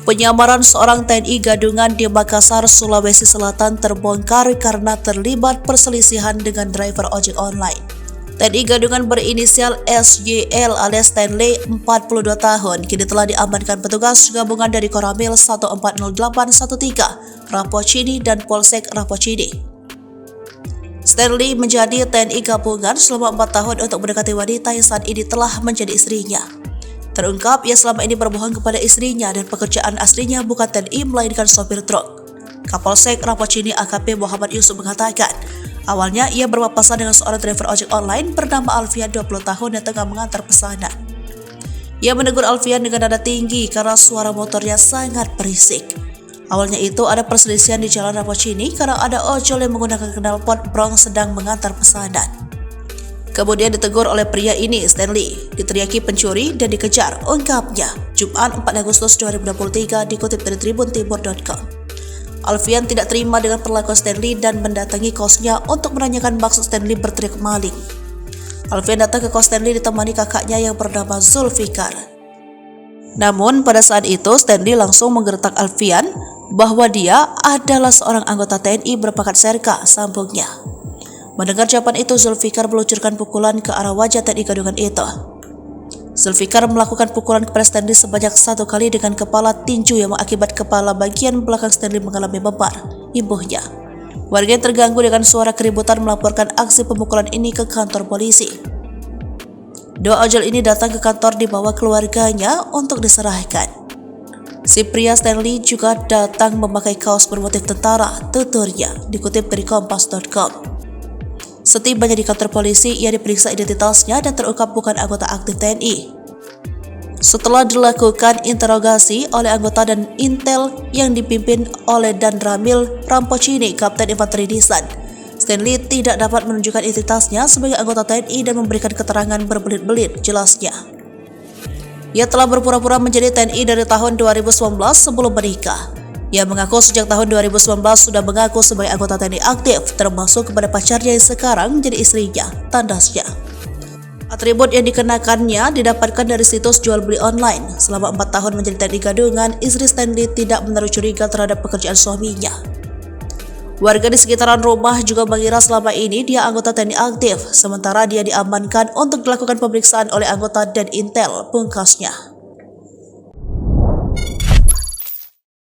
Penyamaran seorang TNI Gadungan di Makassar, Sulawesi Selatan terbongkar karena terlibat perselisihan dengan driver ojek online. TNI Gadungan berinisial SYL alias Stanley, 42 tahun, kini telah diamankan petugas gabungan dari Koramil 140813, Rapocini dan Polsek Rapocini. Stanley menjadi TNI gabungan selama 4 tahun untuk mendekati wanita yang saat ini telah menjadi istrinya. Terungkap ia selama ini berbohong kepada istrinya dan pekerjaan aslinya bukan TNI melainkan sopir truk. Kapolsek Rapocini AKP Muhammad Yusuf mengatakan, awalnya ia berpapasan dengan seorang driver ojek online bernama Alfian 20 tahun yang tengah mengantar pesanan. Ia menegur Alfian dengan nada tinggi karena suara motornya sangat berisik. Awalnya itu ada perselisihan di jalan Rapocini karena ada ojol yang menggunakan knalpot brong sedang mengantar pesanan. Kemudian ditegur oleh pria ini, Stanley, diteriaki pencuri dan dikejar, ungkapnya. Jumat 4 Agustus 2023 dikutip dari tribuntimur.com. Alfian tidak terima dengan perlakuan Stanley dan mendatangi kosnya untuk menanyakan maksud Stanley berteriak maling. Alfian datang ke kos Stanley ditemani kakaknya yang bernama Zulfikar. Namun pada saat itu Stanley langsung menggertak Alfian bahwa dia adalah seorang anggota TNI berpangkat serka, sambungnya. Mendengar jawaban itu, Zulfikar meluncurkan pukulan ke arah wajah TNI Gadungan itu. Zulfikar melakukan pukulan kepada Stanley sebanyak 1 kali dengan kepala tinju yang mengakibat kepala bagian belakang Stanley mengalami memar, imbuhnya. Warga yang terganggu dengan suara keributan melaporkan aksi pemukulan ini ke kantor polisi. Dua ojol ini datang ke kantor dibawa keluarganya untuk diserahkan. Si pria Stanley juga datang memakai kaos bermotif tentara, tuturnya, dikutip dari kompas.com. Setibanya di kantor polisi, ia diperiksa identitasnya dan terungkap bukan anggota aktif TNI. Setelah dilakukan interogasi oleh anggota dan intel yang dipimpin oleh Dan Ramil Rampocini, Kapten Infanteri Nisan, Stanley tidak dapat menunjukkan identitasnya sebagai anggota TNI dan memberikan keterangan berbelit-belit, jelasnya. Ia telah berpura-pura menjadi TNI dari tahun 2019 sebelum menikah. Ia mengaku sejak tahun 2019 sudah mengaku sebagai anggota TNI aktif, termasuk kepada pacarnya yang sekarang menjadi istrinya, tandasnya. Atribut yang dikenakannya didapatkan dari situs jual beli online. Selama 4 tahun menjadi TNI Gadungan, istri Stanley tidak menaruh curiga terhadap pekerjaan suaminya. Warga di sekitaran rumah juga mengira selama ini dia anggota TNI aktif, sementara dia diamankan untuk dilakukan pemeriksaan oleh anggota dan intel, pungkasnya.